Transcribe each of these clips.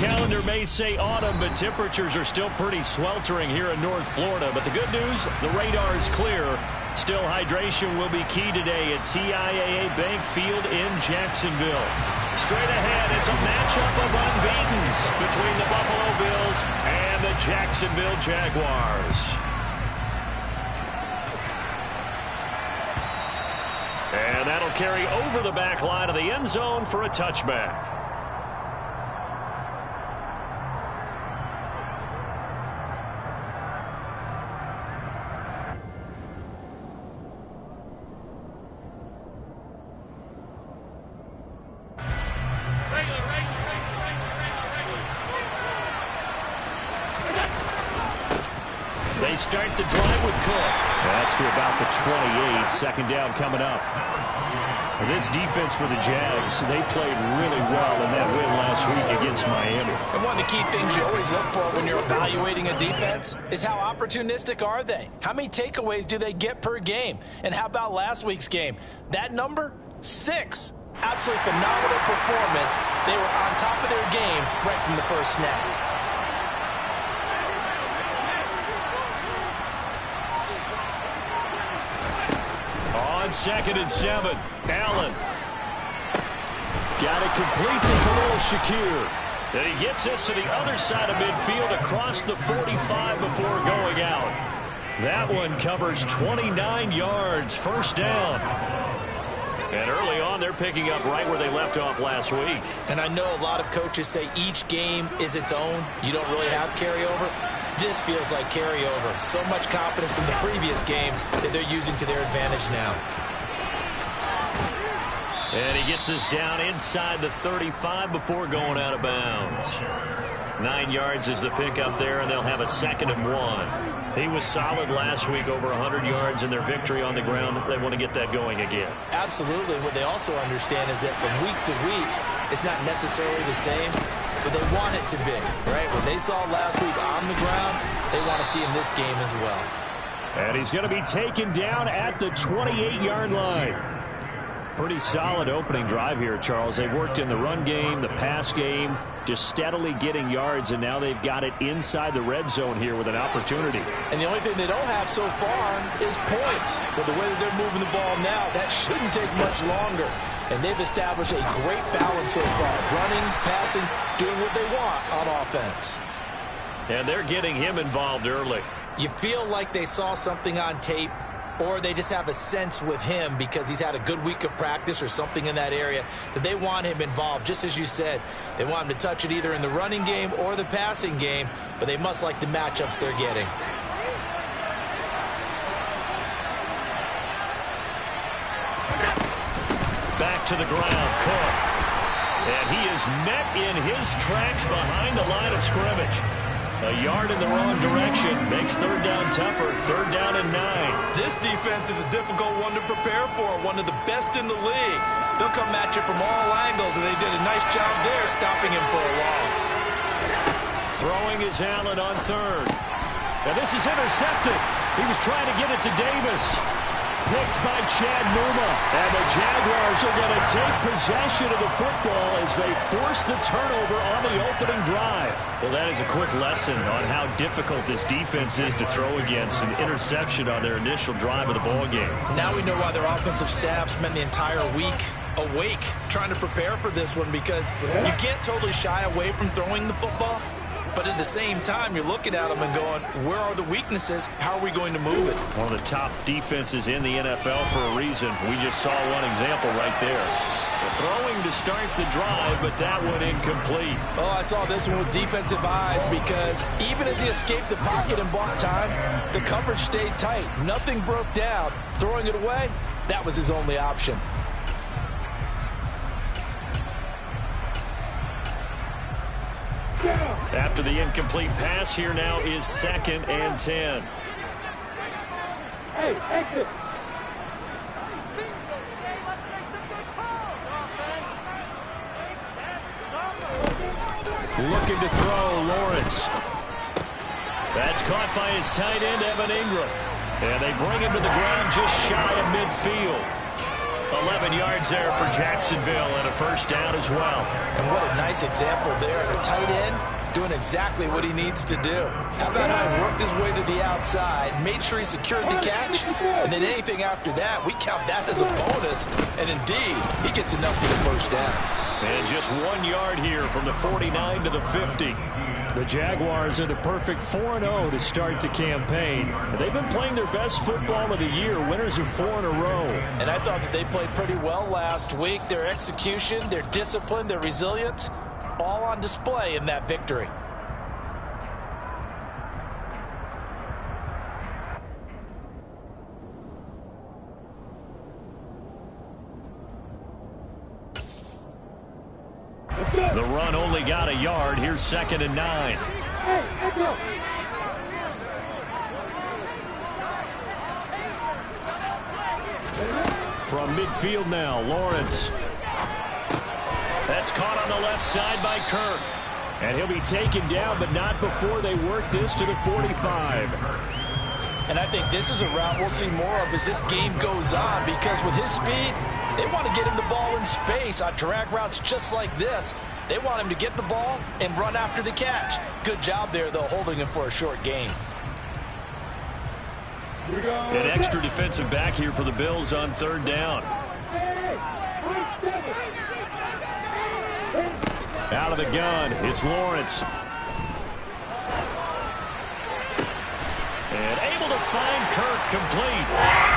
calendar may say autumn, but temperatures are still pretty sweltering here in North Florida. But the good news, the radar is clear. Still, hydration will be key today at TIAA Bank Field in Jacksonville. Straight ahead, it's a matchup of unbeatens between the Buffalo Bills and the Jacksonville Jaguars. And that'll carry over the back line of the end zone for a touchback. They start the drive with Cook. That's to about the 28. Second down coming up. This defense for the Jags, they played really well in that win last week against Miami. And one of the key things you always look for when you're evaluating a defense is how opportunistic are they? How many takeaways do they get per game? And how about last week's game? That number? 6. Absolutely phenomenal performance. They were on top of their game right from the first snap. On 2nd and 7, Allen. Got it complete to Khalil Shakir. And he gets us to the other side of midfield across the 45 before going out. That one covers 29 yards, first down. And early on, they're picking up right where they left off last week. And I know a lot of coaches say each game is its own. You don't really have carryover. This feels like carryover. So much confidence from the previous game that they're using to their advantage now. And he gets us down inside the 35 before going out of bounds. 9 yards is the pickup there, and they'll have a 2nd and 1. He was solid last week, over 100 yards in their victory on the ground. They want to get that going again. Absolutely. What they also understand is that from week to week, it's not necessarily the same, but they want it to be, right? What they saw last week on the ground, they want to see in this game as well. And he's going to be taken down at the 28-yard line. Pretty solid opening drive here, Charles. They've worked in the run game, the pass game, just steadily getting yards, and now they've got it inside the red zone here with an opportunity. And the only thing they don't have so far is points. But the way that they're moving the ball now, that shouldn't take much longer. And they've established a great balance so far. Running, passing, doing what they want on offense. And they're getting him involved early. You feel like they saw something on tape, or they just have a sense with him because he's had a good week of practice or something in that area that they want him involved. Just as you said, they want him to touch it either in the running game or the passing game, but they must like the matchups they're getting. Back to the ground, Cook. And he is met in his tracks behind the line of scrimmage. A yard in the wrong direction makes third down tougher. 3rd down and 9. This defense is a difficult one to prepare for, one of the best in the league. They'll come at you from all angles, and they did a nice job there stopping him for a loss. Throwing is Allen on 3rd. Now this is intercepted. He was trying to get it to Davis. Picked by Chad Muma. And the Jaguars are going to take possession of the football as they force the turnover on the opening drive. Well, that is a quick lesson on how difficult this defense is to throw against. An interception on their initial drive of the ball game. Now we know why their offensive staff spent the entire week awake trying to prepare for this one, because you can't totally shy away from throwing the football. But at the same time, you're looking at them and going, where are the weaknesses? How are we going to move it? One of the top defenses in the NFL for a reason. We just saw one example right there. The throwing to start the drive, but that one incomplete. Oh, I saw this one with defensive eyes, because even as he escaped the pocket and bought time, the coverage stayed tight. Nothing broke down. Throwing it away, that was his only option. After the incomplete pass, here now is 2nd and 10. Hey, exit. Looking to throw, Lawrence. That's caught by his tight end, Evan Ingram. And they bring him to the ground just shy of midfield. 11 yards there for Jacksonville and a first down as well. And what a nice example there. The tight end doing exactly what he needs to do. How about how he worked his way to the outside, made sure he secured the catch, and then anything after that, we count that as a bonus. And indeed, he gets enough for the first down. And just 1 yard here from the 49 to the 50. The Jaguars in a perfect 4-0 to start the campaign. They've been playing their best football of the year, winners of 4 in a row. And I thought that they played pretty well last week. Their execution, their discipline, their resilience, all on display in that victory. The run only got a yard. Here's 2nd and 9. From midfield now, Lawrence. That's caught on the left side by Kirk. And he'll be taken down, but not before they work this to the 45. And I think this is a route we'll see more of as this game goes on, because with his speed, they want to get him the ball in space on drag routes just like this. They want him to get the ball and run after the catch. Good job there, though, holding him for a short gain. An extra defensive back here for the Bills on 3rd down. Out of the gun, it's Lawrence. And able to find Kirk complete.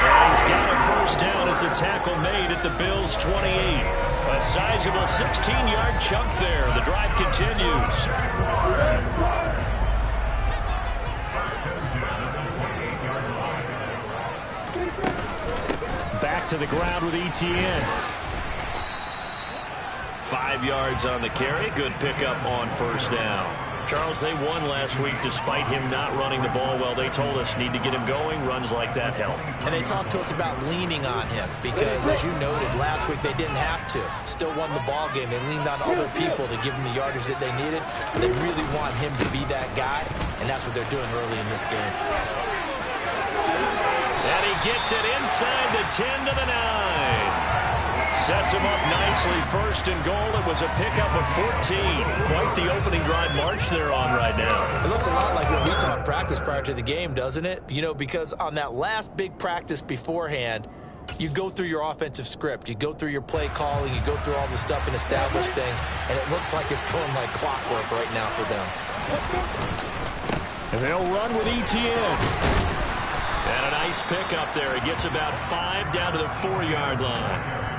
And he's got a first down as a tackle made at the Bills' 28. A sizable 16-yard chunk there. The drive continues. Back to the ground with Etienne. 5 yards on the carry. Good pickup on first down. Charles, they won last week despite him not running the ball well. They told us need to get him going. Runs like that help. And they talked to us about leaning on him because, as you noted, last week they didn't have to. Still won the ball game. They leaned on other people to give them the yardage that they needed. They really want him to be that guy, and that's what they're doing early in this game. And he gets it inside the 10 to the 9. Sets him up nicely. 1st and goal. It was a pickup of 14. Quite the opening drive march they're on right now. It looks a lot like what we saw in practice prior to the game, doesn't it? You know, because on that last big practice beforehand, you go through your offensive script. You go through your play calling. You go through all the stuff and establish things. And it looks like it's going like clockwork right now for them. And they'll run with Etienne. And a nice pickup there. He gets about 5 down to the 4-yard line.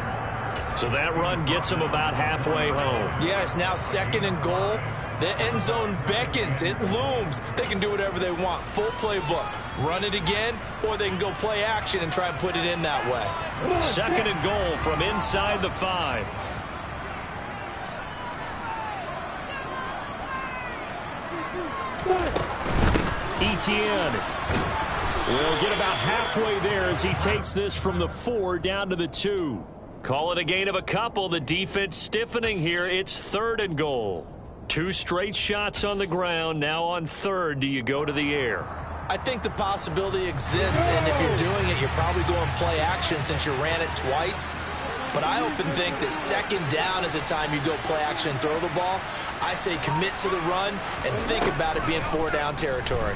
So that run gets him about halfway home. Yeah, it's now 2nd and goal. The end zone beckons. It looms. They can do whatever they want. Full playbook. Run it again, or they can go play action and try and put it in that way. 2nd and goal from inside the 5. Etienne will get about halfway there as he takes this from the 4 down to the 2. Call it a gain of a couple. The defense stiffening here. It's 3rd and goal. 2 straight shots on the ground. Now on 3rd, do you go to the air? I think the possibility exists, and if you're doing it, you're probably going play action since you ran it twice. But I often think that 2nd down is a time you go play action and throw the ball. I say commit to the run and think about it being 4-down territory.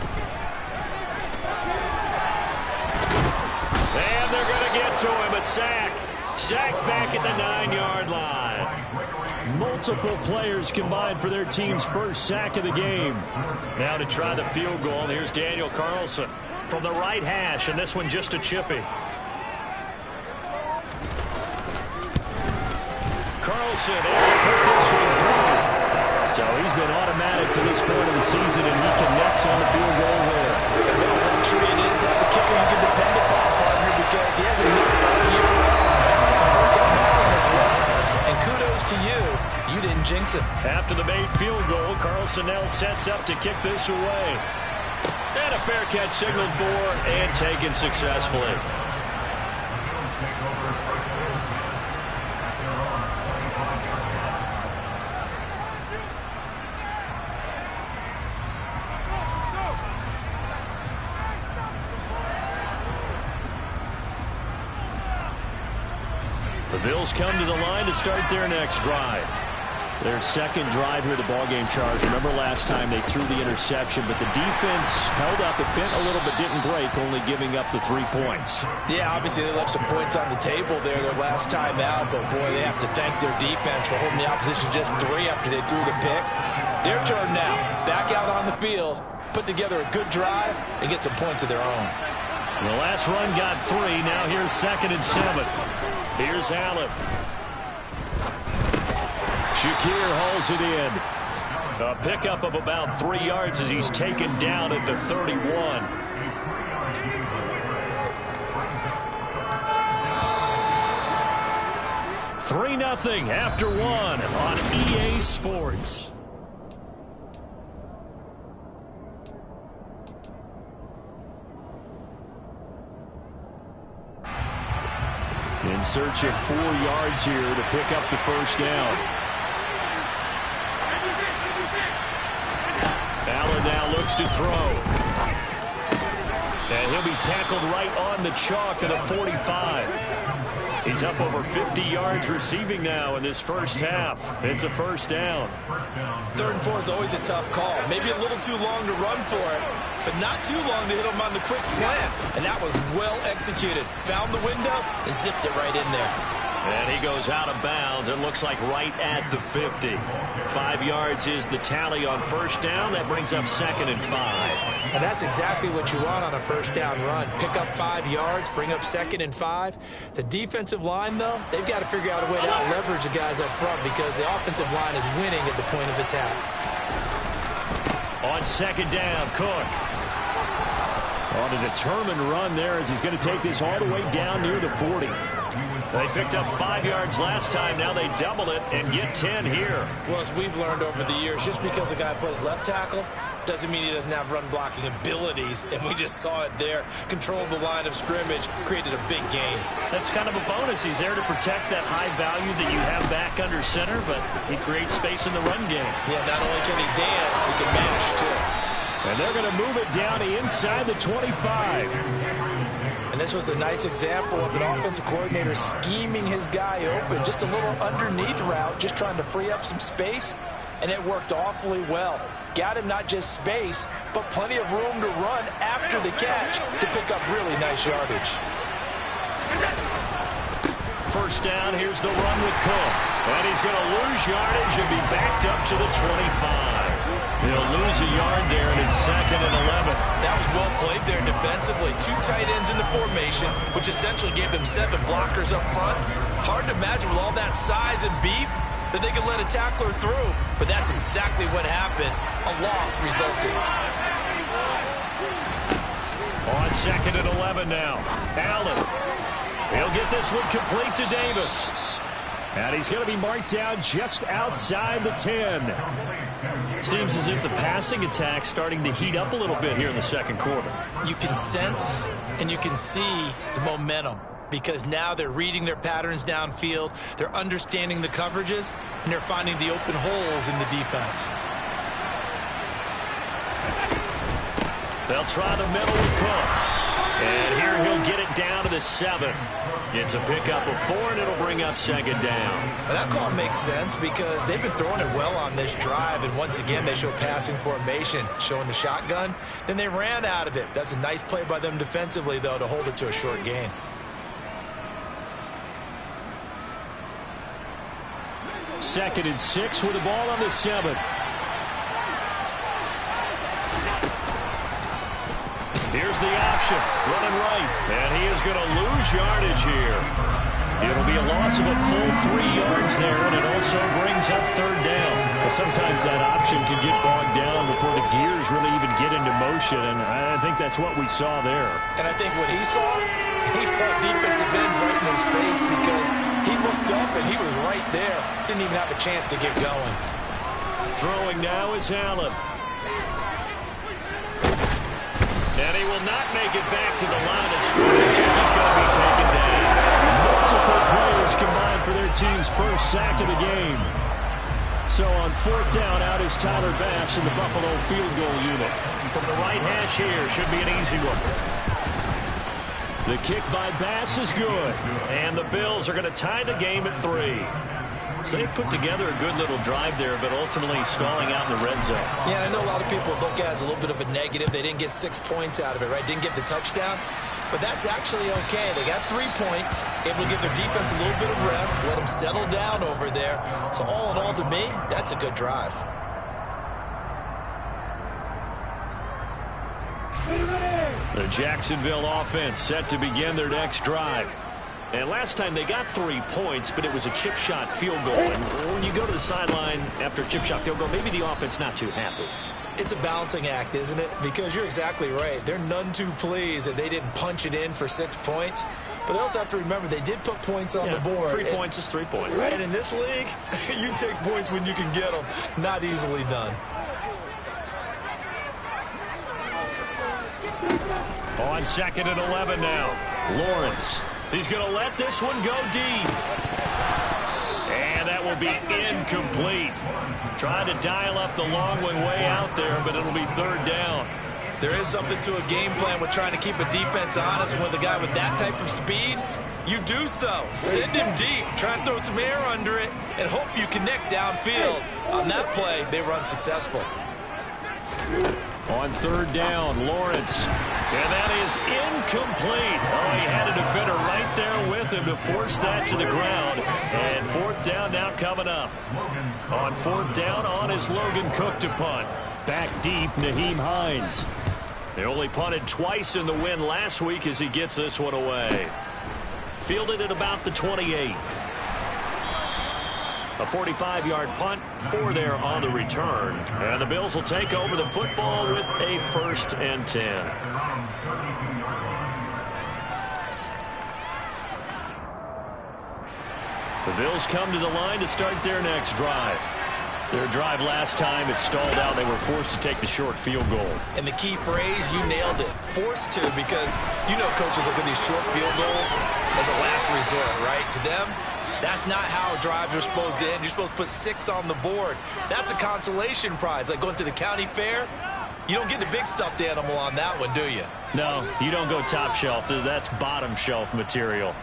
And they're going to get to him. A sack. Sacked back at the 9-yard line. Multiple players combined for their team's first sack of the game. Now to try the field goal. Here's Daniel Carlson from the right hash, and this one just a chippy. Carlson able to put this one through. So he's been automatic to this point of the season, and he connects on the field goal there. And what a luxury it is to have a kicker you can depend upon, partner, because he hasn't missed all year long. Converts on that one as well. And kudos to you. You didn't jinx it. After the made field goal, Carlson now sets up to kick this away. And a fair catch signaled for and taken successfully. The Bills come to the line to start their next drive. Their second drive here, the ballgame, Charles. Remember last time they threw the interception, but the defense held up. It bent a little but didn't break, only giving up the 3 points. Yeah, obviously they left some points on the table there their last time out, but boy, they have to thank their defense for holding the opposition just 3 after they threw the pick. Their turn now. Back out on the field, put together a good drive, and get some points of their own. The last run got 3. Now here's 2nd and 7. Here's Allen. Shakir hauls it in. A pickup of about 3 yards as he's taken down at the 31. $3-0 after 1 on EA Sports. In search of 4 yards here to pick up the first down. Allen now looks to throw. And he'll be tackled right on the chalk at the 45. He's up over 50 yards receiving now in this first half. It's a first down. 3rd and 4 is always a tough call. Maybe a little too long to run for it, but not too long to hit him on the quick slant. And that was well executed. Found the window and zipped it right in there. And he goes out of bounds. It looks like right at the 50. 5 yards is the tally on first down. That brings up 2nd and 5. And that's exactly what you want on a first down run. Pick up 5 yards, bring up 2nd and 5. The defensive line, though, they've got to figure out a way to out-leverage the guys up front because the offensive line is winning at the point of attack. On 2nd down, Cook. On a determined run there as he's going to take this all the way down near the 40. They picked up 5 yards last time. Now they double it and get 10 here. Well, as we've learned over the years, just because a guy plays left tackle doesn't mean he doesn't have run-blocking abilities. And we just saw it there. Controlled the line of scrimmage, created a big gain. That's kind of a bonus. He's there to protect that high value that you have back under center, but he creates space in the run game. Yeah, not only can he dance, he can mash, too. And they're going to move it down inside the 25. And this was a nice example of an offensive coordinator scheming his guy open. Just a little underneath route, just trying to free up some space. And it worked awfully well. Got him not just space, but plenty of room to run after the catch to pick up really nice yardage. First down, here's the run with Cook. And he's going to lose yardage and be backed up to the 25. He'll lose a yard there, and it's 2nd and 11. That was well played there defensively. 2 tight ends in the formation, which essentially gave them 7 blockers up front. Hard to imagine with all that size and beef that they could let a tackler through. But that's exactly what happened. A loss resulted. On 2nd and 11 now. Allen. He'll get this one complete to Davis. And he's going to be marked down just outside the 10. Seems as if the passing attack's starting to heat up a little bit here in the second quarter. You can sense and you can see the momentum because now they're reading their patterns downfield, they're understanding the coverages, and they're finding the open holes in the defense. They'll try the middle with Cook. And here he'll get it down to the 7. It's a pickup of 4, and it'll bring up 2nd down. Well, that call makes sense because they've been throwing it well on this drive, and once again they show passing formation, showing the shotgun. Then they ran out of it. That's a nice play by them defensively, though, to hold it to a short gain. Second and 6 with the ball on the 7. Here's the option, running right, and he is going to lose yardage here. It'll be a loss of a full 3 yards there, and it also brings up 3rd down. Well, sometimes that option can get bogged down before the gears really even get into motion, and I think that's what we saw there. And I think what he saw defensive end right in his face because he looked up and he was right there. Didn't even have a chance to get going. Throwing now is Allen. And he will not make it back to the line of scrimmage as he's going to be taken down. Multiple players combined for their team's first sack of the game. So on 4th down, out is Tyler Bass in the Buffalo field goal unit. From the right hash here, should be an easy one. The kick by Bass is good. And the Bills are going to tie the game at 3. So they put together a good little drive there, but ultimately stalling out in the red zone. Yeah, I know a lot of people look at it as a little bit of a negative. They didn't get 6 points out of it, right? Didn't get the touchdown. But that's actually okay. They got 3 points, able to give their defense a little bit of rest, let them settle down over there. So all in all, to me, that's a good drive. The Jacksonville offense set to begin their next drive. And last time they got 3 points, but it was a chip shot field goal. And when you go to the sideline after a chip shot field goal, maybe the offense not too happy. It's a balancing act, isn't it? Because you're exactly right. They're none too pleased that they didn't punch it in for 6 points. But they also have to remember they did put points on the board. 3 points is 3 points. And in this league, you take points when you can get them. Not easily done. On 2nd and 11 now. Lawrence. He's going to let this one go deep. And that will be incomplete. Trying to dial up the long way out there, but it'll be 3rd down. There is something to a game plan with trying to keep a defense honest. And with a guy with that type of speed, you do so. Send him deep. Try and throw some air under it and hope you connect downfield. On that play, they run successful. On 3rd down, Lawrence. And that is incomplete. Oh, he had a defender right there with him to force that to the ground. And 4th down now coming up. On 4th down, on is Logan Cook to punt. Back deep, Nyheim Hines. They only punted twice in the win last week as he gets this one away. Fielded at about the 28. A 45-yard punt, 4 there on the return. And the Bills will take over the football with a 1st and 10. The Bills come to the line to start their next drive. Their drive last time, it stalled out. They were forced to take the short field goal. And the key phrase, you nailed it. Forced to, because you know coaches look at these short field goals as a last resort, right? To them, that's not how drives are supposed to end. You're supposed to put 6 on the board. That's a consolation prize, like going to the county fair. You don't get the big stuffed animal on that one, do you? No, you don't go top shelf. That's bottom shelf material.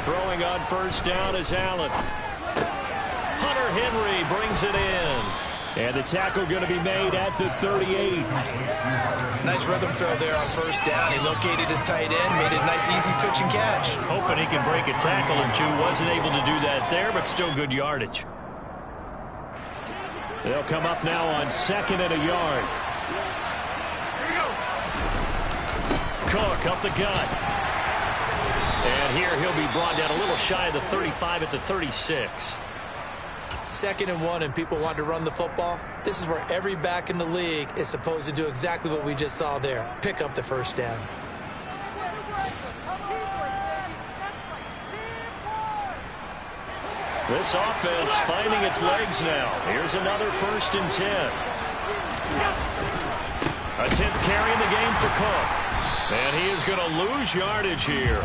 Throwing on 1st down is Allen. Hunter Henry brings it in. And the tackle going to be made at the 38. Nice rhythm throw there on 1st down. He located his tight end, made a nice easy pitch and catch. Hoping he can break a tackle or two. Wasn't able to do that there, but still good yardage. They'll come up now on 2nd and a yard. Cook up the gut. And here he'll be brought down a little shy of the 35 at the 36. 2nd and 1, and people want to run the football. This is where every back in the league is supposed to do exactly what we just saw there. Pick up the 1st down. This offense finding its legs now. Here's another 1st and 10. A 10th carry in the game for Cook. And he is going to lose yardage here.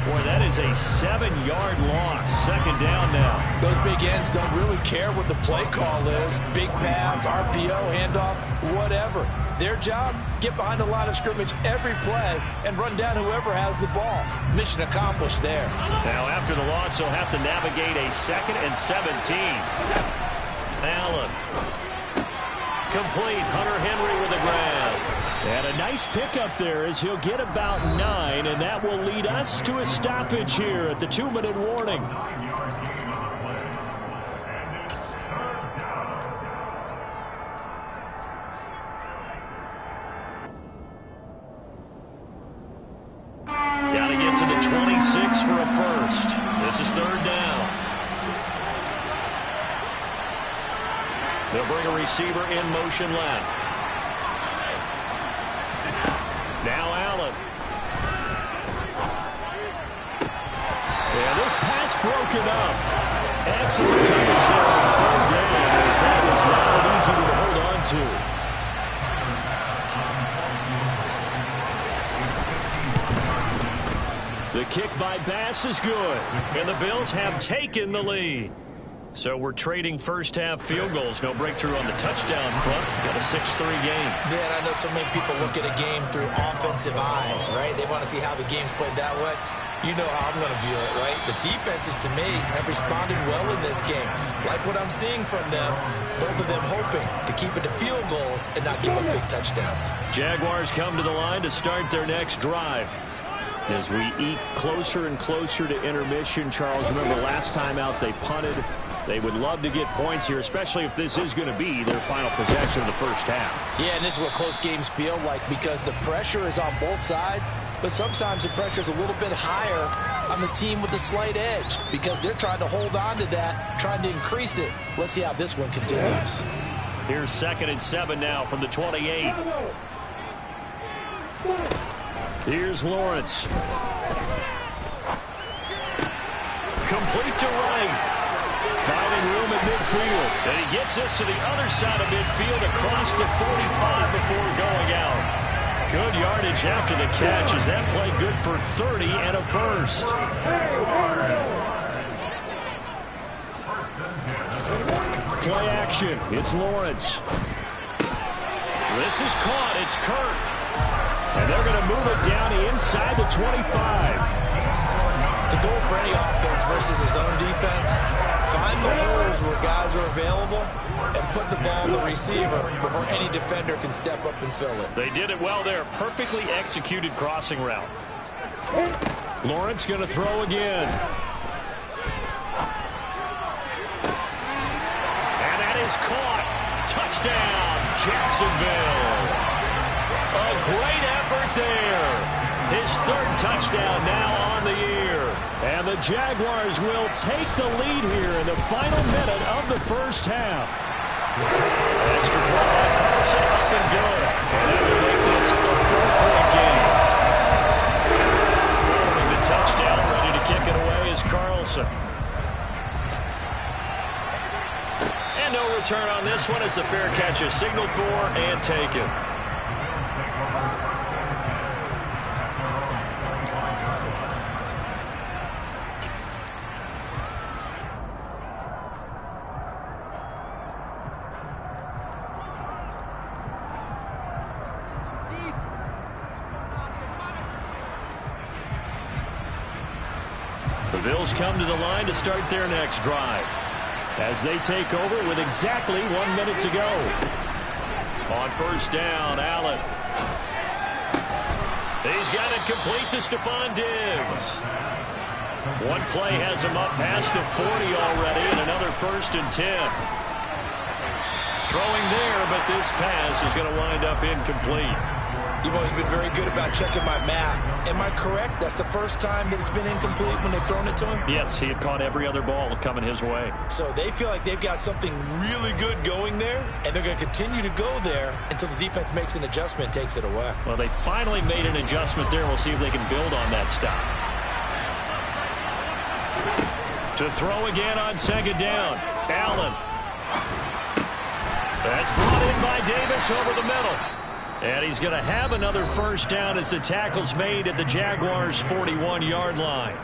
Boy, that is a 7-yard loss. 2nd down now. Those big ends don't really care what the play call is. Big pass, RPO, handoff, whatever. Their job, get behind the line of scrimmage every play and run down whoever has the ball. Mission accomplished there. Now, after the loss, he'll have to navigate a 2nd and 17. Allen. Complete. Hunter Henry with a grab. And a nice pickup there as he'll get about 9, and that will lead us to a stoppage here at the 2-minute warning. Got to get to the 26 for a 1st. This is 3rd down. They'll bring a receiver in motion left. Now Allen. And this pass broken up. Excellent coverage there on 3rd down, as that was not easy to hold on to. The kick by Bass is good, and the Bills have taken the lead. So we're trading first-half field goals. No breakthrough on the touchdown front. Got a 6-3 game. Yeah, and I know so many people look at a game through offensive eyes, right? They want to see how the game's played that way. You know how I'm going to view it, right? The defenses, to me, have responded well in this game. Like what I'm seeing from them, both of them hoping to keep it to field goals and not give up big touchdowns. Jaguars come to the line to start their next drive. As we eke closer and closer to intermission, Charles, remember last time out they punted. They would love to get points here, especially if this is going to be their final possession of the first half. Yeah, and this is what close games feel like because the pressure is on both sides, but sometimes the pressure is a little bit higher on the team with the slight edge because they're trying to hold on to that, trying to increase it. Let's see how this one continues. Here's 2nd and 7 now from the 28. Here's Lawrence. Complete to right. Finding room at midfield. And he gets us to the other side of midfield across the 45 before going out. Good yardage after the catch as that played good for 30 and a first. Play action. It's Lawrence. This is caught. It's Kirk. And they're going to move it down inside the 25. The goal for any offense versus his own defense, find the holes where guys are available and put the ball in the receiver before any defender can step up and fill it. They did it well there. Perfectly executed crossing route. Lawrence going to throw again. And that is caught. Touchdown, Jacksonville. A great effort there. His 3rd touchdown now on the year. And the Jaguars will take the lead here in the final minute of the first half. Extra point by Carlson, up and good. And that will make this a 4-point game. Following the touchdown, ready to kick it away is Carlson. And no return on this one as the fair catch is signaled for and taken. The Bills come to the line to start their next drive as they take over with exactly 1 minute to go. On first down, Allen. He's got it complete to Stephon Diggs. One play has him up past the 40 already, and another 1st and 10. Throwing there, but this pass is going to wind up incomplete. You've always been very good about checking my math. Am I correct? That's the first time that it's been incomplete when they've thrown it to him? Yes, he had caught every other ball coming his way. So they feel like they've got something really good going there, and they're going to continue to go there until the defense makes an adjustment and takes it away. Well, they finally made an adjustment there. We'll see if they can build on that stop. To throw again on 2nd down. Allen. That's brought in by Davis over the middle. And he's going to have another first down as the tackle's made at the Jaguars' 41-yard line.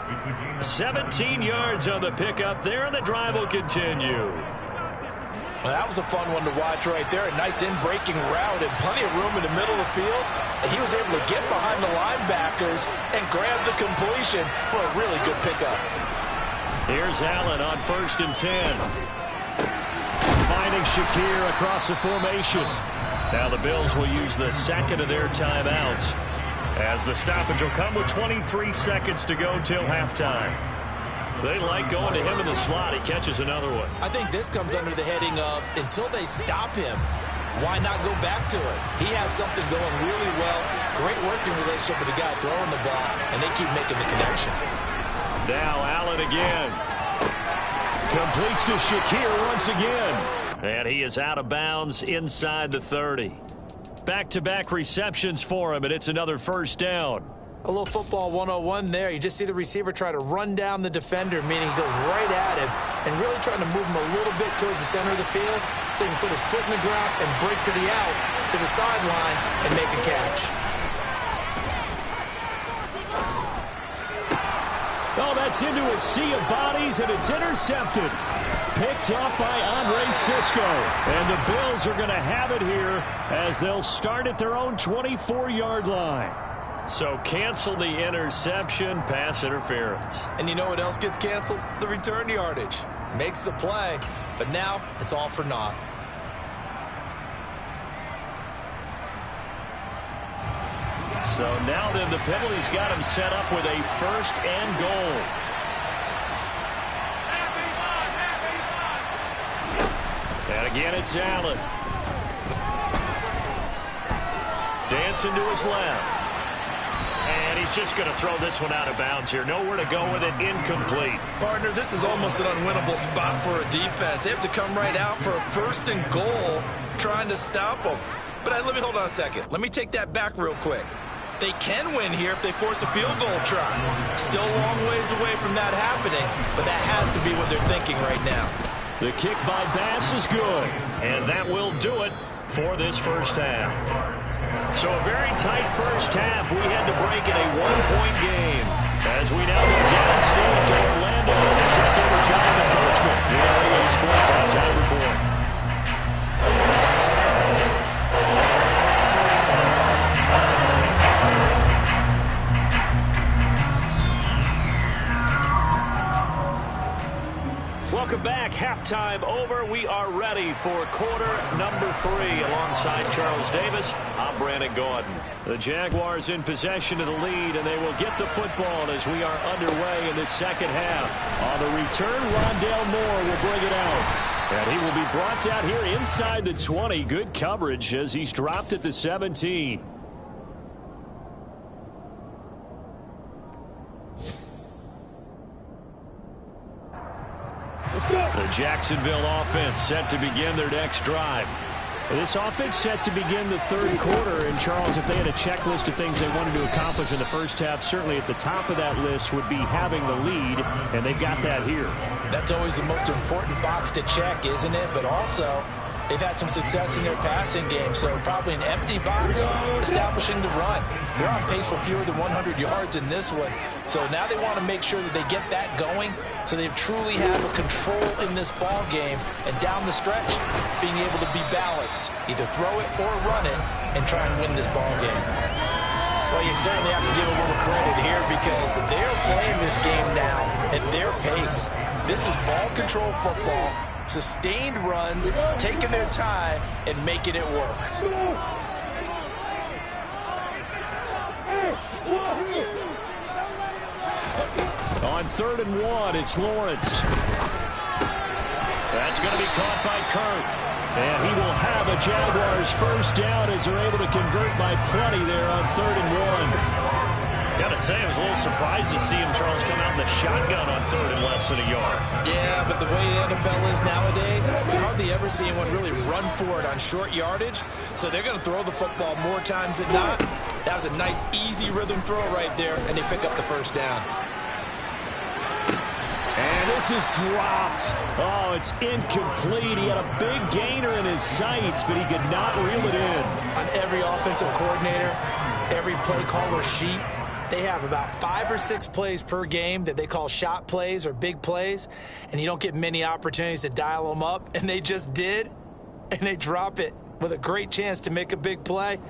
17 yards on the pickup there, and the drive will continue. Well, that was a fun one to watch right there. A nice in-breaking route and plenty of room in the middle of the field. And he was able to get behind the linebackers and grab the completion for a really good pickup. Here's Allen on 1st and 10. Finding Shakir across the formation. Now the Bills will use the 2nd of their timeouts as the stoppage will come with 23 seconds to go till halftime. They like going to him in the slot. He catches another one. I think this comes under the heading of until they stop him, why not go back to it? He has something going really well. Great working relationship with the guy throwing the ball, and they keep making the connection. Now Allen again. Completes to Shakir once again. And he is out of bounds inside the 30. Back-to-back receptions for him, and it's another first down. A little football 101 there. You just see the receiver try to run down the defender, meaning he goes right at him and really trying to move him a little bit towards the center of the field so he can put his foot in the ground and break to the out, to the sideline, and make a catch. Oh, that's into a sea of bodies, and it's intercepted. Picked off by Andre Cisco. And the Bills are going to have it here as they'll start at their own 24-yard line. So cancel the interception, pass interference. And you know what else gets canceled? The return yardage. Makes the play, but now it's all for naught. So now then the penalty's got him set up with a first and goal. And again it's Allen. Dancing to his left. And he's just going to throw this one out of bounds here. Nowhere to go with it. Incomplete. Partner, this is almost an unwinnable spot for a defense. They have to come right out for a first and goal trying to stop them. But let me hold on a second. Let me take that back real quick. They can win here if they force a field goal try. Still a long ways away from that happening, but that has to be what they're thinking right now. The kick by Bass is good, and that will do it for this first half. So a very tight first half. We had to break in a one-point game. As we now go downstate to Orlando to check in with Jonathan Coachman, the LA Sports Halftime Report. Welcome back. Halftime over. We are ready for quarter number 3 alongside Charles Davis. I'm Brandon Gordon. The Jaguars in possession of the lead, and they will get the football as we are underway in the second half. On the return, Rondale Moore will bring it out. And he will be brought down here inside the 20. Good coverage as he's dropped at the 17. The Jacksonville offense set to begin their next drive. This offense set to begin the third quarter. And, Charles, if they had a checklist of things they wanted to accomplish in the first half, certainly at the top of that list would be having the lead, and they've got that here. That's always the most important box to check, isn't it? But also, they've had some success in their passing game, so probably an empty box establishing the run. They're on pace for fewer than 100 yards in this one. So now they want to make sure that they get that going so they truly have a control in this ball game, and down the stretch, being able to be balanced, either throw it or run it, and try and win this ball game. Well, you certainly have to give a little credit here because they're playing this game now at their pace. This is ball control football, sustained runs, taking their time, and making it work. On 3rd and 1, it's Lawrence. That's going to be caught by Kirk. And he will have a Jaguars first down as they're able to convert by plenty there on 3rd and 1. Got to say, I was a little surprised to see him, Charles, come out in the shotgun on 3rd and less than a yard. Yeah, but the way the NFL is nowadays, we hardly ever see anyone really run for it on short yardage. So they're going to throw the football more times than not. That was a nice, easy rhythm throw right there, and they pick up the first down. And this is dropped. Oh, it's incomplete. He had a big gainer in his sights, but he could not reel it in. On every offensive coordinator, every play caller sheet, they have about 5 or 6 plays per game that they call shot plays or big plays, and you don't get many opportunities to dial them up, and they just did, and they drop it with a great chance to make a big play.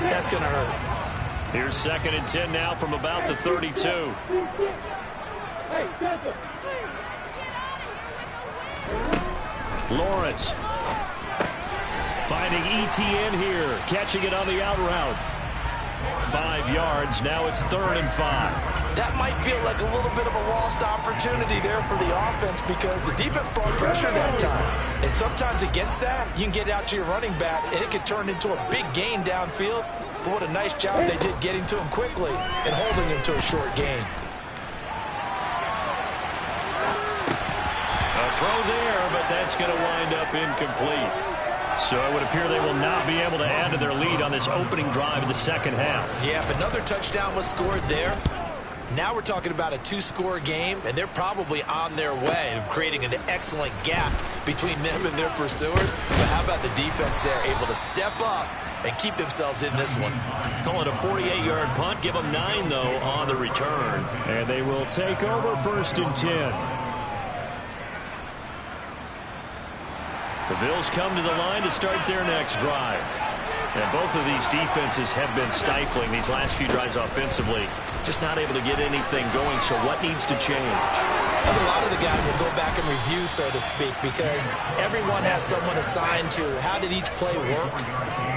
That's going to hurt. Here's 2nd and 10 now from about the 32. Lawrence finding ETN here, catching it on the out route. 5 yards. Now it's 3rd and 5. That might feel like a little bit of a lost opportunity there for the offense because the defense brought pressure that time. And sometimes against that, you can get out to your running back, and it could turn into a big gain downfield. But what a nice job they did getting to him quickly and holding him to a short gain. A throw there, but that's going to wind up incomplete. So it would appear they will not be able to add to their lead on this opening drive of the second half. Yeah, if another touchdown was scored there, now we're talking about a 2-score game, and they're probably on their way of creating an excellent gap between them and their pursuers. But how about the defense there, able to step up and keep themselves in this one. Call it a 48-yard punt. Give them 9, though, on the return. And they will take over 1st and 10. The Bills come to the line to start their next drive. And both of these defenses have been stifling these last few drives offensively. Just not able to get anything going, so what needs to change? A lot of the guys will go back and review, so to speak, because everyone has someone assigned to how did each play work.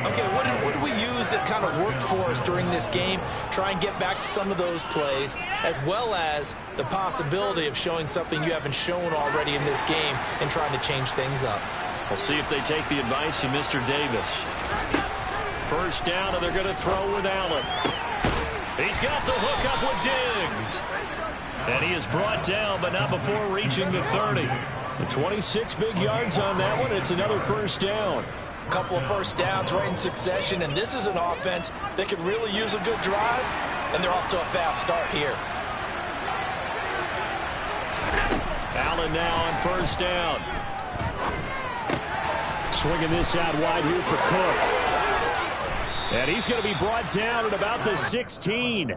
Okay, what did we use that kind of worked for us during this game? Try and get back to some of those plays, as well as the possibility of showing something you haven't shown already in this game and trying to change things up. We'll see if they take the advice of Mr. Davis. 1st down, and they're going to throw with Allen. He's got the hook up with Diggs. And he is brought down, but not before reaching the 30. The 26 big yards on that one. It's another 1st down. A couple of 1st downs right in succession, and this is an offense that could really use a good drive, and they're off to a fast start here. Allen now on 1st down. Swinging this out wide here for Cook. And he's going to be brought down at about the 16.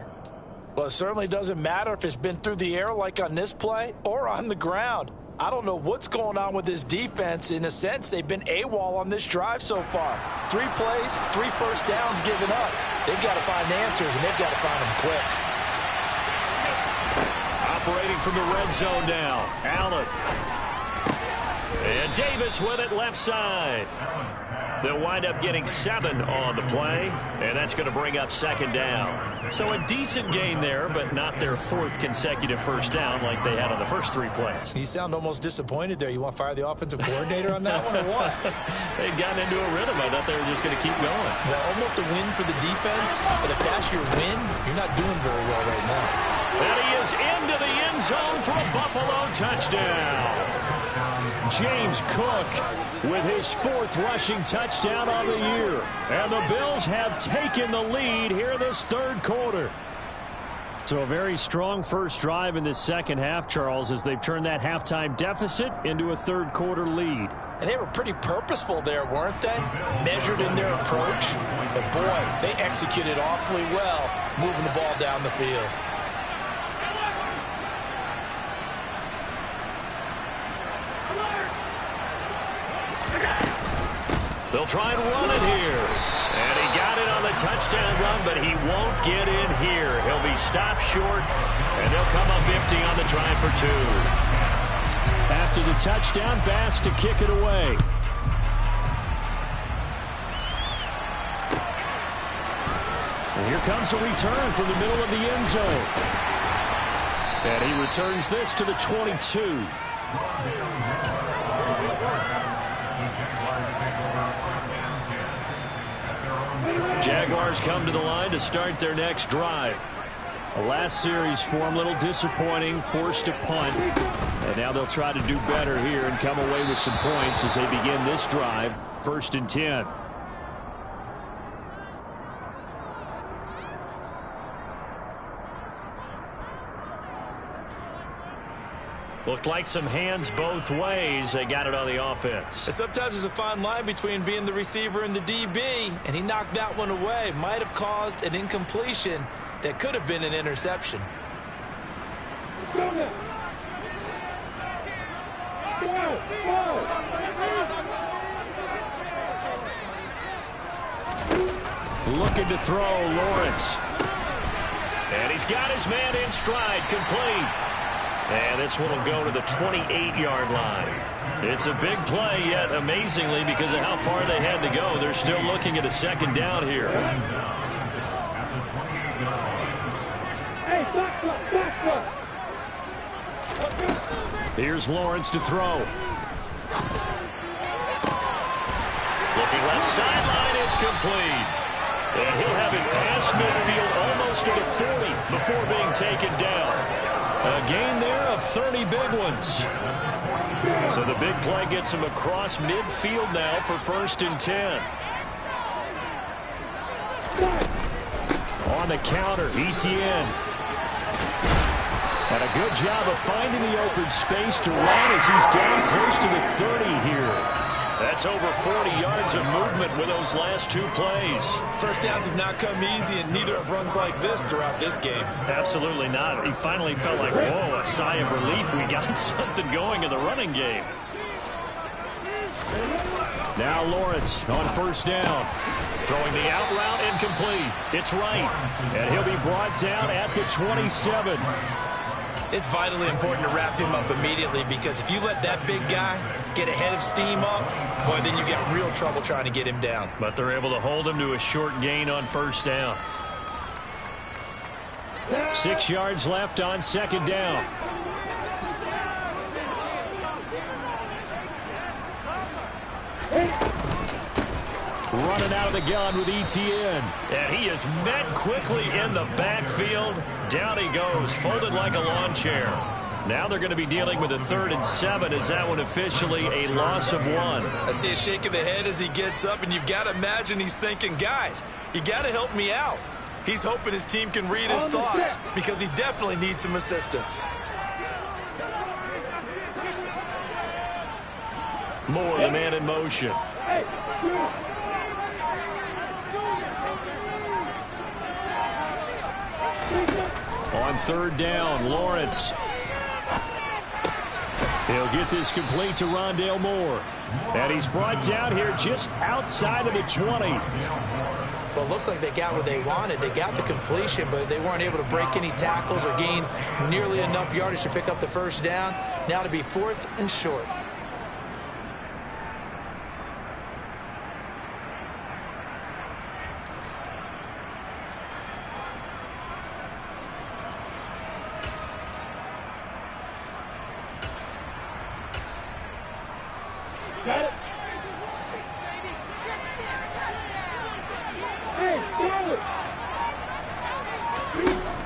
Well, it certainly doesn't matter if it's been through the air like on this play or on the ground. I don't know what's going on with this defense. In a sense, they've been AWOL on this drive so far. 3 plays, 3 1st downs given up. They've got to find answers, and they've got to find them quick. Operating from the red zone now. Allen. And Davis with it left side. They'll wind up getting 7 on the play, and that's going to bring up 2nd down. So a decent gain there, but not their 4th consecutive 1st down like they had on the first 3 plays. You sound almost disappointed there. You want to fire the offensive coordinator on that one or what? They'd gotten into a rhythm. I thought they were just going to keep going. Well, almost a win for the defense, but if that's your win, you're not doing very well right now. And he is into the end zone for a Buffalo touchdown. James Cook with his 4th rushing touchdown on the year. And the Bills have taken the lead here this 3rd quarter. So a very strong first drive in this second half, Charles, as they've turned that halftime deficit into a 3rd quarter lead. And they were pretty purposeful there, weren't they? Measured in their approach. But boy, they executed awfully well moving the ball down the field. They'll try and run it here. And he got it on the touchdown run, but he won't get in here. He'll be stopped short, and they'll come up empty on the drive for 2. After the touchdown, Bass to kick it away. And here comes a return from the middle of the end zone. And he returns this to the 22. Jaguars come to the line to start their next drive. The last series for them, a little disappointing, forced a punt. And now they'll try to do better here and come away with some points as they begin this drive, 1st and 10. Looked like some hands both ways. They got it on the offense. Sometimes there's a fine line between being the receiver and the DB, and he knocked that one away. Might have caused an incompletion that could have been an interception. Looking to throw, Lawrence. And he's got his man in stride, complete. And this one will go to the 28-yard line. It's a big play, yet amazingly, because of how far they had to go, they're still looking at a 2nd down here. Here's Lawrence to throw. Looking left sideline, it's complete. And he'll have it past midfield almost to the 40 before being taken down. A gain there of 30 big ones. So the big play gets him across midfield now for 1st and 10. On the counter, ETN. And a good job of finding the open space to run as he's down close to the 30 here. That's over 40 yards of movement with those last 2 plays. First downs have not come easy, and neither have runs like this throughout this game. Absolutely not. He finally felt like, whoa, a sigh of relief. We got something going in the running game. Now Lawrence on first down. Throwing the out route incomplete. It's right. And he'll be brought down at the 27. It's vitally important to wrap him up immediately, because if you let that big guy get ahead of steam up, boy, then you got real trouble trying to get him down. But they're able to hold him to a short gain on first down. 6 yards left on second down. Running out of the gun with ETN. And he is met quickly in the backfield. Down he goes, folded like a lawn chair. Now they're going to be dealing with a 3rd and 7. Is that one officially a loss of 1? I see a shake of the head as he gets up, and you've got to imagine he's thinking, guys, you got to help me out. He's hoping his team can read his thoughts, because he definitely needs some assistance. Moore, the man in motion. On 3rd down, Lawrence. He'll get this complete to Rondale Moore. And he's brought down here just outside of the 20. Well, it looks like they got what they wanted. They got the completion, but they weren't able to break any tackles or gain nearly enough yardage to pick up the first down. Now to be 4th and short.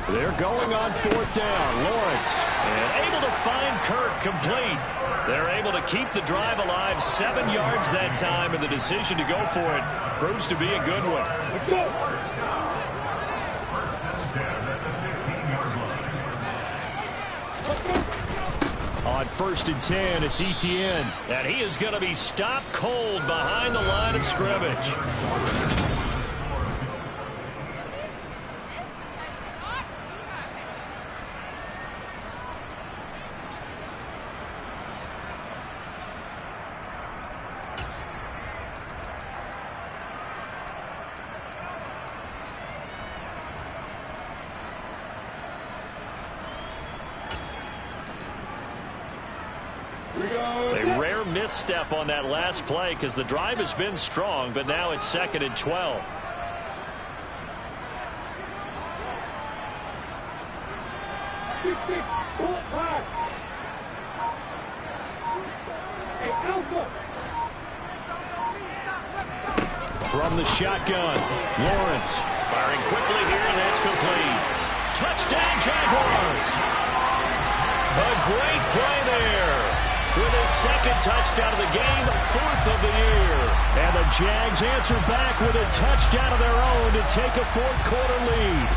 They're going on 4th down. Lawrence, and able to find Kirk complete. They're able to keep the drive alive. 7 yards that time, and the decision to go for it proves to be a good one. Let's go. On 1st and 10, it's ETN. And he is going to be stopped cold behind the line of scrimmage. A rare misstep on that last play, because the drive has been strong, but now it's 2nd and 12. From the shotgun, Lawrence firing quickly here, and that's complete. Touchdown, Jaguars! A great play there. With his 2nd touchdown of the game, 4th of the year. And the Jags answer back with a touchdown of their own to take a 4th quarter lead.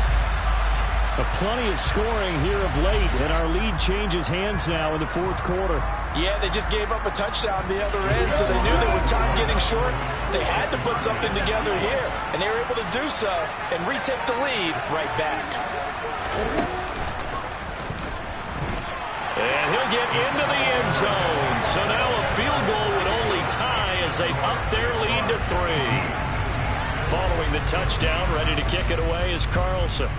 Plenty of scoring here of late, and our lead changes hands now in the 4th quarter. Yeah, they just gave up a touchdown on the other end, so they knew that with time getting short, they had to put something together here. And they were able to do so and retake the lead right back. And he'll get into the end zone. So now a field goal would only tie as they up their lead to 3. Following the touchdown, ready to kick it away is Carlson.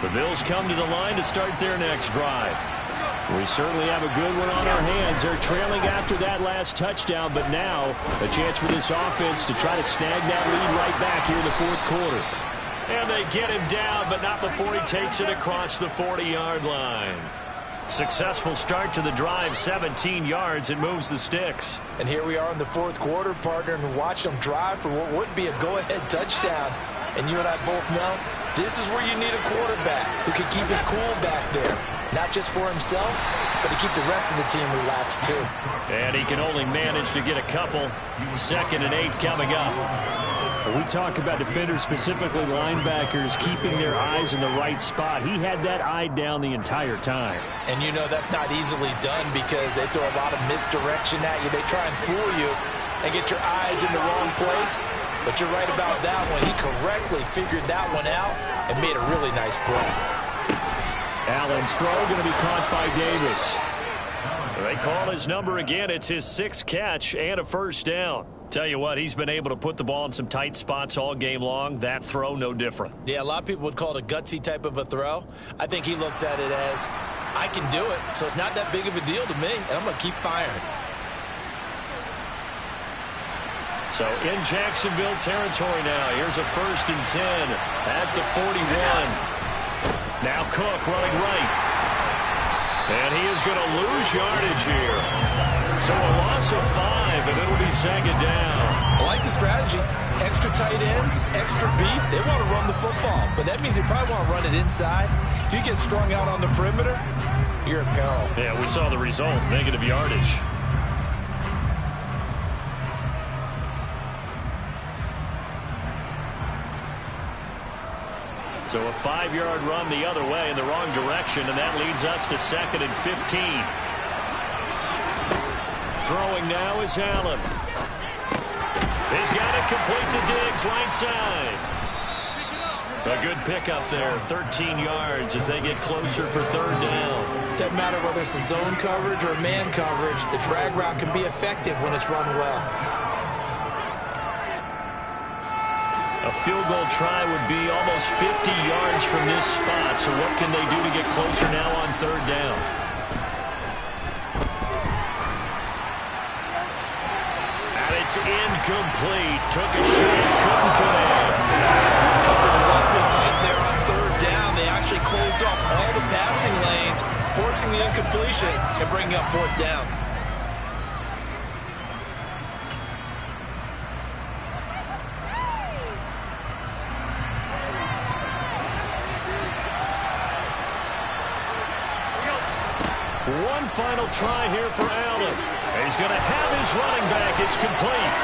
The Bills come to the line to start their next drive. We certainly have a good one on our hands. They're trailing after that last touchdown, but now a chance for this offense to try to snag that lead right back here in the 4th quarter. And they get him down, but not before he takes it across the 40-yard line. Successful start to the drive, 17 yards, and moves the sticks. And here we are in the 4th quarter, partner, and watch them drive for what would be a go-ahead touchdown. And you and I both know this is where you need a quarterback who can keep his cool back there. Not just for himself, but to keep the rest of the team relaxed too. And he can only manage to get a couple. 2nd and 8 coming up. We talk about defenders, specifically linebackers, keeping their eyes in the right spot. He had that eye down the entire time. And you know that's not easily done because they throw a lot of misdirection at you. They try and fool you and get your eyes in the wrong place. But you're right about that one. He correctly figured that one out and made a really nice play. Allen's throw going to be caught by Davis. They call his number again. It's his 6th catch and a first down. Tell you what, he's been able to put the ball in some tight spots all game long. That throw, no different. Yeah, a lot of people would call it a gutsy type of a throw. I think he looks at it as, I can do it, so it's not that big of a deal to me, and I'm going to keep firing. So in Jacksonville territory now. Here's a 1st and 10 at the 41. Now Cook running right. And he is going to lose yardage here. So a loss of 5, and it'll be 2nd down. I like the strategy. Extra tight ends, extra beef. They want to run the football, but that means they probably want to run it inside. If you get strung out on the perimeter, you're in peril. Yeah, we saw the result, negative yardage. So a 5-yard run the other way in the wrong direction, and that leads us to 2nd and 15. Throwing now is Allen. He's got it complete to Diggs, right side. A good pickup there, 13 yards as they get closer for 3rd down. Doesn't matter whether it's a zone coverage or man coverage, the drag route can be effective when it's run well. A field goal try would be almost 50 yards from this spot, so what can they do to get closer now on 3rd down? And it's incomplete. Took a shot, couldn't connect. Coverage is awfully tight there on 3rd down. They actually closed off all the passing lanes, forcing the incompletion and bringing up 4th down. One final try here for Allen. He's going to have his running back. It's complete.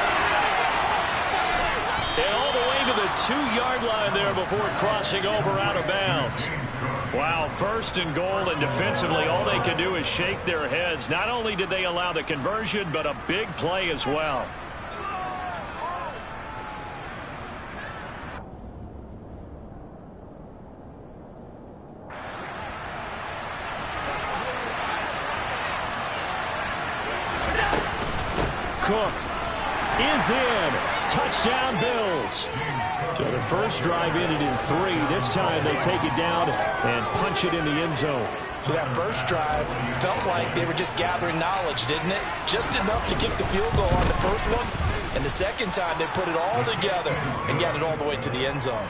And all the way to the 2-yard line there before crossing over out of bounds. Wow, 1st and goal, and defensively all they can do is shake their heads. Not only did they allow the conversion, but a big play as well. Cook is in. Touchdown, Bills. So the first drive ended in 3. This time they take it down and punch it in the end zone. So that first drive felt like they were just gathering knowledge, didn't it? Just enough to kick the field goal on the first one. And the second time they put it all together and got it all the way to the end zone.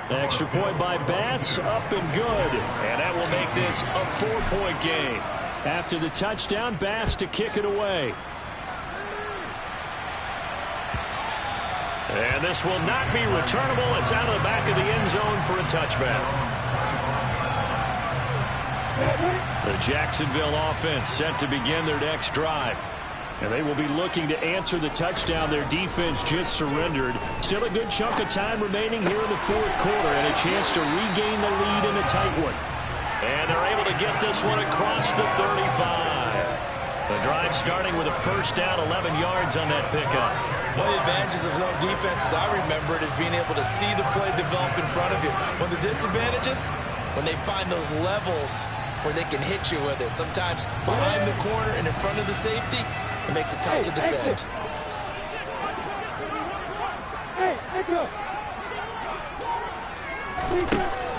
Extra point by Bass, up and good. And that will make this a 4-point game. After the touchdown, Bass to kick it away. And this will not be returnable. It's out of the back of the end zone for a touchback. The Jacksonville offense set to begin their next drive. And they will be looking to answer the touchdown their defense just surrendered. Still a good chunk of time remaining here in the 4th quarter and a chance to regain the lead in a tight one. And they're able to get this one across the 35. The drive starting with a first down, 11 yards on that pickup. One of the advantages of zone defense, as I remember it, is being able to see the play develop in front of you. One of the disadvantages, when they find those levels where they can hit you with it. Sometimes behind the corner and in front of the safety, it makes it tough to defend.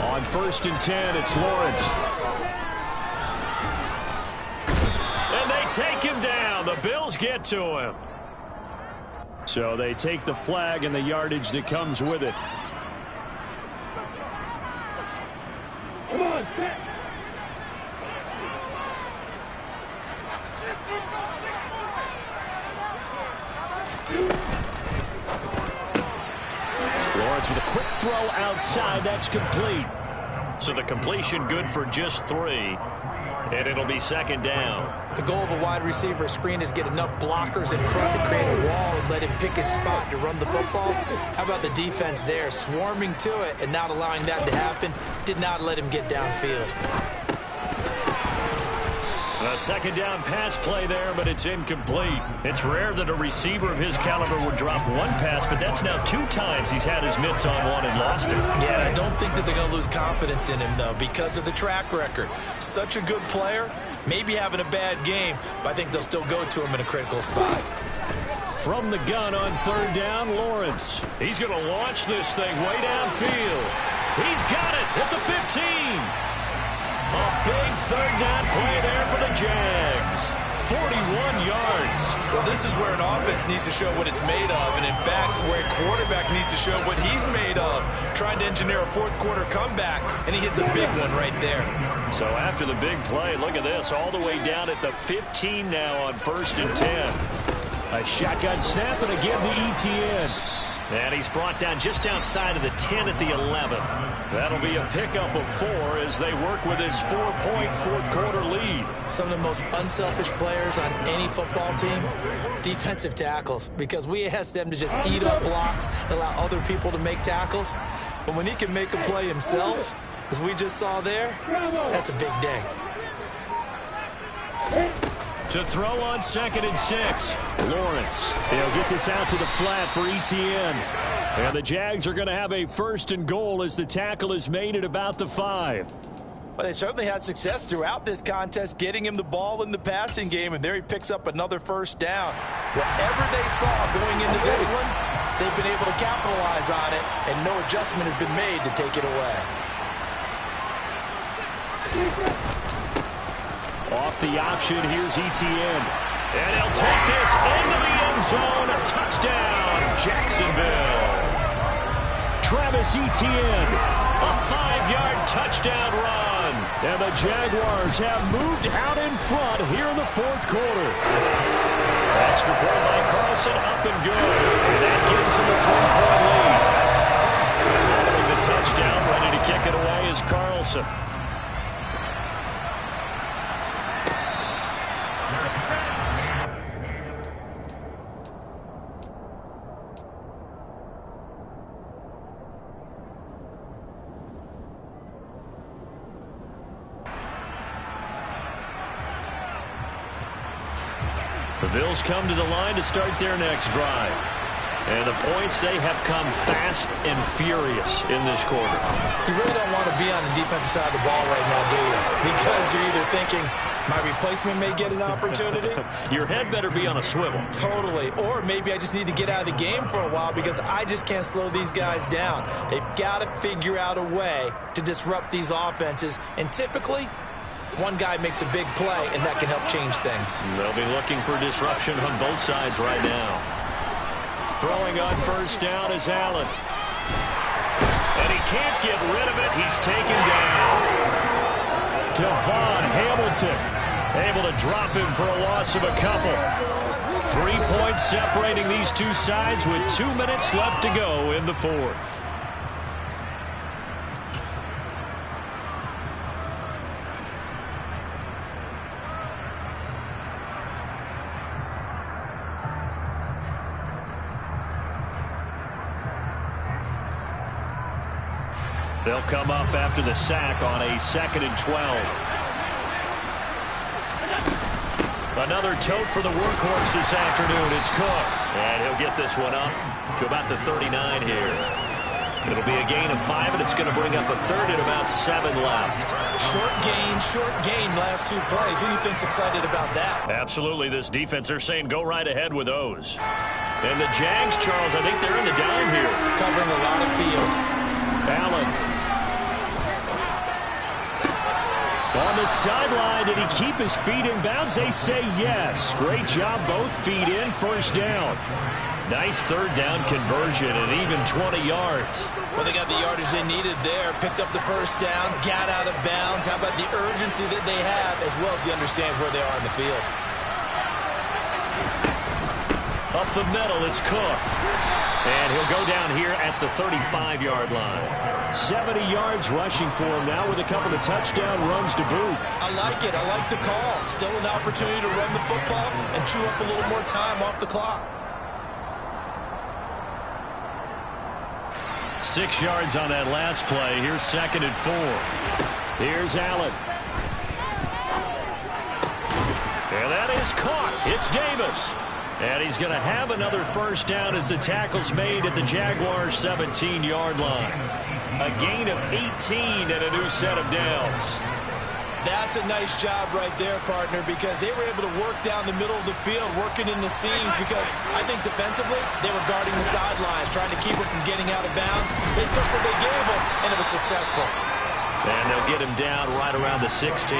On 1st and 10, it's Lawrence. And they take him down. The Bills get to him. So they take the flag and the yardage that comes with it. Come on, Lawrence with a quick throw outside. That's complete. So the completion good for just 3. And it'll be second down. The goal of a wide receiver screen is get enough blockers in front to create a wall and let him pick his spot to run the football. How about the defense there, swarming to it and not allowing that to happen? Did not let him get downfield. A second down pass play there, but it's incomplete. It's rare that a receiver of his caliber would drop one pass, but that's now 2 times he's had his mitts on one and lost it. Yeah, I don't think that they're going to lose confidence in him, though, because of the track record. Such a good player, maybe having a bad game, but I think they'll still go to him in a critical spot. From the gun on 3rd down, Lawrence. He's going to launch this thing way downfield. He's got it at the 15. A big 3rd down play there for the Jags. 41 yards. Well, this is where an offense needs to show what it's made of, and in fact, where a quarterback needs to show what he's made of. Trying to engineer a 4th quarter comeback, and he hits a big one right there. So after the big play, look at this, all the way down at the 15 now on 1st and 10. A shotgun snap and again to ETN. And he's brought down just outside of the 10 at the 11. That'll be a pickup of 4 as they work with his 4-point 4th quarter lead. Some of the most unselfish players on any football team, defensive tackles, because we ask them to just eat up blocks and allow other people to make tackles. But when he can make a play himself, as we just saw there, that's a big day. To throw on 2nd and 6. Lawrence. He'll get this out to the flat for ETN. And the Jags are going to have a 1st and goal as the tackle is made at about the 5. Well, they certainly had success throughout this contest, getting him the ball in the passing game, and there he picks up another 1st down. Whatever they saw going into this one, they've been able to capitalize on it, and no adjustment has been made to take it away. Off the option, here's ETN. And he'll take this into the end zone. A touchdown, Jacksonville. Travis Etienne, a 5-yard touchdown run. And the Jaguars have moved out in front here in the 4th quarter. Extra point by Carlson, up and good. And that gives him a 3-point lead. Following the touchdown, ready to kick it away is Carlson. The Bills come to the line to start their next drive. And the points, they have come fast and furious in this quarter. You really don't want to be on the defensive side of the ball right now, do you? Because you're either thinking, my replacement may get an opportunity. Your head better be on a swivel. Totally. Or maybe I just need to get out of the game for a while because I just can't slow these guys down. They've got to figure out a way to disrupt these offenses. And typically, one guy makes a big play, and that can help change things. They'll be looking for disruption on both sides right now. Throwing on 1st down is Allen. And he can't get rid of it. He's taken down. Devon Hamilton able to drop him for a loss of a couple. 3 points separating these two sides with 2 minutes left to go in the 4th. They'll come up after the sack on a 2nd and 12. Another tote for the workhorse this afternoon. It's Cook. And he'll get this one up to about the 39 here. It'll be a gain of 5, and it's going to bring up a 3rd and about 7 left. Short gain last 2 plays. Who do you think's excited about that? Absolutely. This defense, they're saying go right ahead with those. And the Jags, Charles, I think they're in the dime here. Covering a lot of field. Allen. On the sideline, did he keep his feet in bounds? They say yes. Great job, both feet in, 1st down. Nice 3rd down conversion and even 20 yards. Well, they got the yardage they needed there. Picked up the 1st down, got out of bounds. How about the urgency that they have, as well as they understand where they are in the field. Up the middle, it's Cook. And he'll go down here at the 35-yard line. 70 yards rushing for him now with a couple of touchdown runs to boot. I like it. I like the call. Still an opportunity to run the football and chew up a little more time off the clock. 6 yards on that last play. Here's 2nd and 4. Here's Allen. And that is caught. It's Davis. And he's going to have another first down as the tackle's made at the Jaguars' 17-yard line. A gain of 18 and a new set of downs. That's a nice job right there, partner, because they were able to work down the middle of the field, working in the seams, because I think defensively they were guarding the sidelines, trying to keep him from getting out of bounds. They took what they gave him, and it was successful. And they'll get him down right around the 16.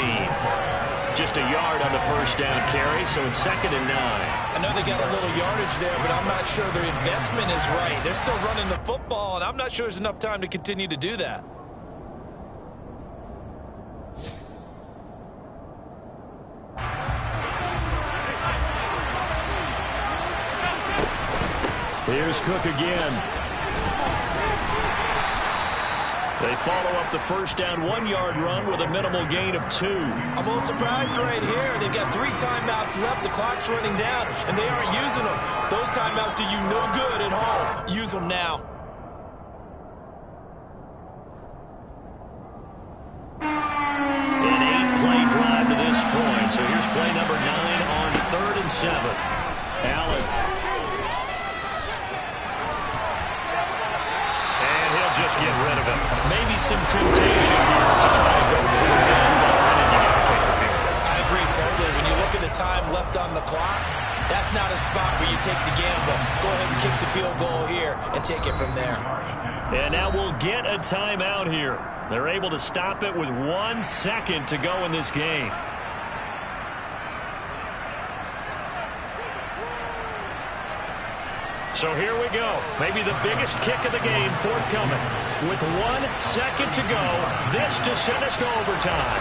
Just a yard on the first down carry, so it's 2nd and 9. I know they got a little yardage there, but I'm not sure their investment is right. They're still running the football, and I'm not sure there's enough time to continue to do that. Here's Cook again. They follow up the first down 1-yard run with a minimal gain of 2. I'm a little surprised right here. They've got 3 timeouts left. The clock's running down, and they aren't using them. Those timeouts do you no good at home. Use them now. An 8-play drive to this point. So here's play number 9 on 3rd and 7. Allen. Just get rid of it. Maybe some temptation here to try to go for it now, but I think you got to kick the field goal. I agree totally. When you look at the time left on the clock, that's not a spot where you take the gamble. Go ahead and kick the field goal here and take it from there. And now we'll get a timeout here. They're able to stop it with 1 second to go in this game. So here we go. Maybe the biggest kick of the game forthcoming. With 1 second to go, this to send us to overtime.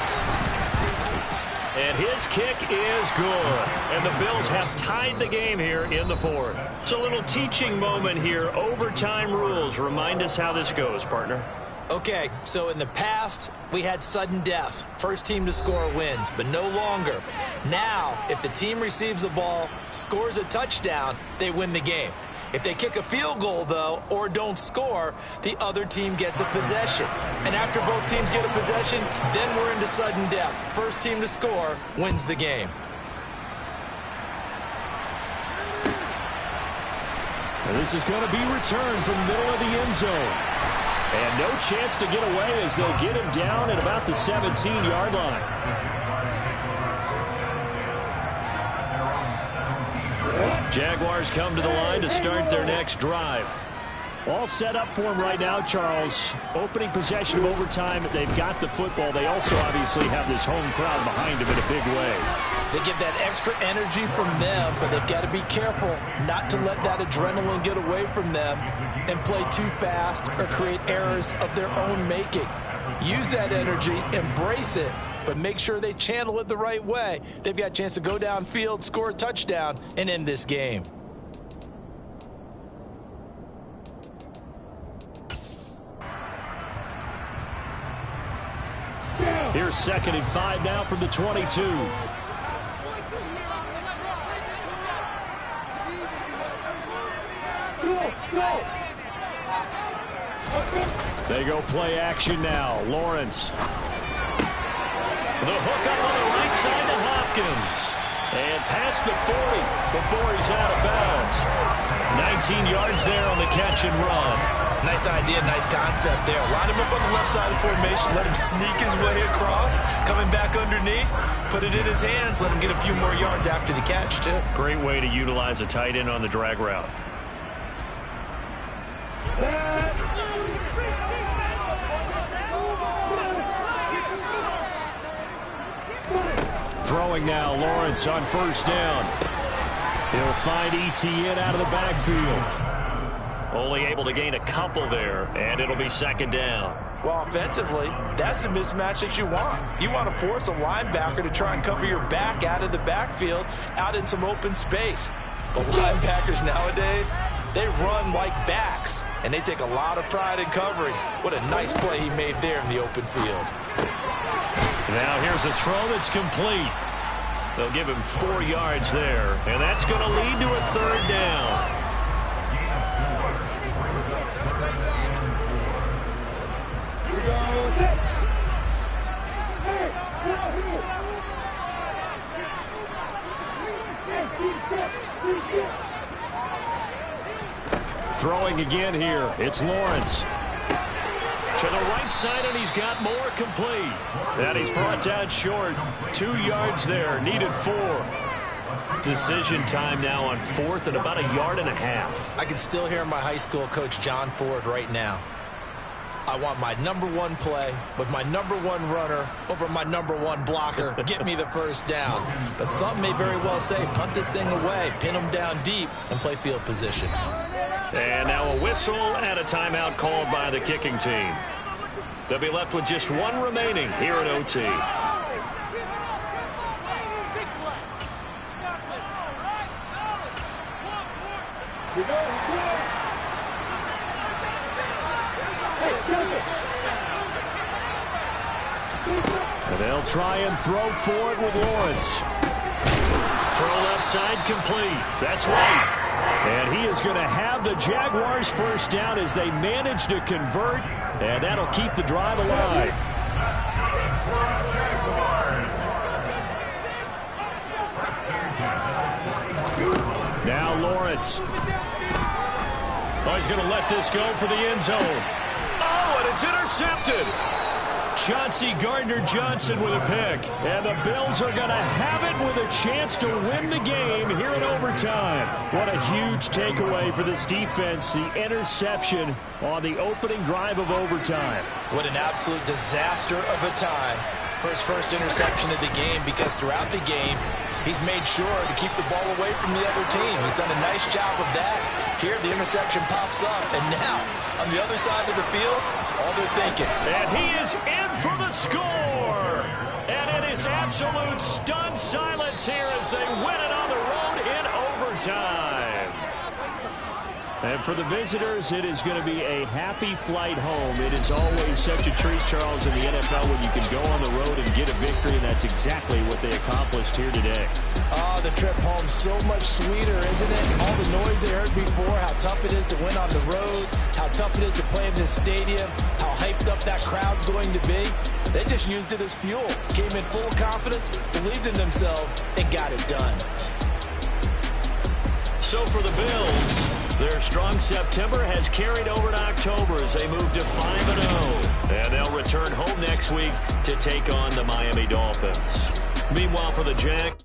And his kick is good. And the Bills have tied the game here in the 4th. It's a little teaching moment here. Overtime rules. Remind us how this goes, partner. Okay, so in the past, we had sudden death. First team to score wins, but no longer. Now, if the team receives the ball, scores a touchdown, they win the game. If they kick a field goal, though, or don't score, the other team gets a possession. And after both teams get a possession, then we're into sudden death. First team to score wins the game. And this is going to be returned from the middle of the end zone. And no chance to get away as they'll get him down at about the 17-yard line. Jaguars come to the line to start their next drive. All set up for them right now, Charles. Opening possession of overtime. They've got the football. They also obviously have this home crowd behind them in a big way. They get that extra energy from them, but they've got to be careful not to let that adrenaline get away from them and play too fast or create errors of their own making. Use that energy, embrace it, but make sure they channel it the right way. They've got a chance to go downfield, score a touchdown, and end this game. Here's 2nd and 5 now from the 22. They go play action now. Lawrence. The hook up on the right side to Hopkins. And past the 40 before he's out of bounds. 19 yards there on the catch and run. Nice idea, nice concept there. Line him up on the left side of the formation. Let him sneak his way across. Coming back underneath. Put it in his hands. Let him get a few more yards after the catch, too. Great way to utilize a tight end on the drag route. Throwing now, Lawrence on first down. He'll find ETN out of the backfield. Only able to gain a couple there, and it'll be 2nd down. Well, offensively, that's the mismatch that you want. You want to force a linebacker to try and cover your back out of the backfield, out in some open space. But linebackers nowadays, they run like backs, and they take a lot of pride in covering. What a nice play he made there in the open field. Now here's a throw that's complete. They'll give him 4 yards there, and that's going to lead to a 3rd down. Throwing again here. It's Lawrence. To the right side, and he's got more complete. And he's brought down short. 2 yards there. Needed 4. Decision time now on 4th and about 1.5 yards. I can still hear my high school coach, John Ford, right now. I want my #1 play with my #1 runner over my #1 blocker. Get me the 1st down. But some may very well say, punt this thing away, pin them down deep, and play field position. And now a whistle and a timeout called by the kicking team. They'll be left with just 1 remaining here at OT. And they'll try and throw for it with Lawrence. Throw left side complete. That's right. And he is going to have the Jaguars' 1st down as they manage to convert, and that'll keep the drive alive. Now Lawrence. Oh, he's going to let this go for the end zone. Oh, and it's intercepted. Chauncey Gardner-Johnson with a pick. And the Bills are going to have it with a chance to win the game here in overtime. What a huge takeaway for this defense. The interception on the opening drive of overtime. What an absolute disaster of a time for his first interception of the game, because throughout the game, he's made sure to keep the ball away from the other team. He's done a nice job of that. Here, the interception pops up, and now, on the other side of the field, all they're thinking. And he is in for the score. And it is absolute stunned silence here as they win it on the road in overtime. And for the visitors, it is going to be a happy flight home. It is always such a treat, Charles, in the NFL when you can go on the road and get a victory, and that's exactly what they accomplished here today. Oh, the trip home so much sweeter, isn't it? All the noise they heard before, how tough it is to win on the road, how tough it is to play in this stadium, how hyped up that crowd's going to be. They just used it as fuel, came in full confidence, believed in themselves, and got it done. So for the Bills, their strong September has carried over to October as they move to 5-0. And they'll return home next week to take on the Miami Dolphins. Meanwhile, for the Jags,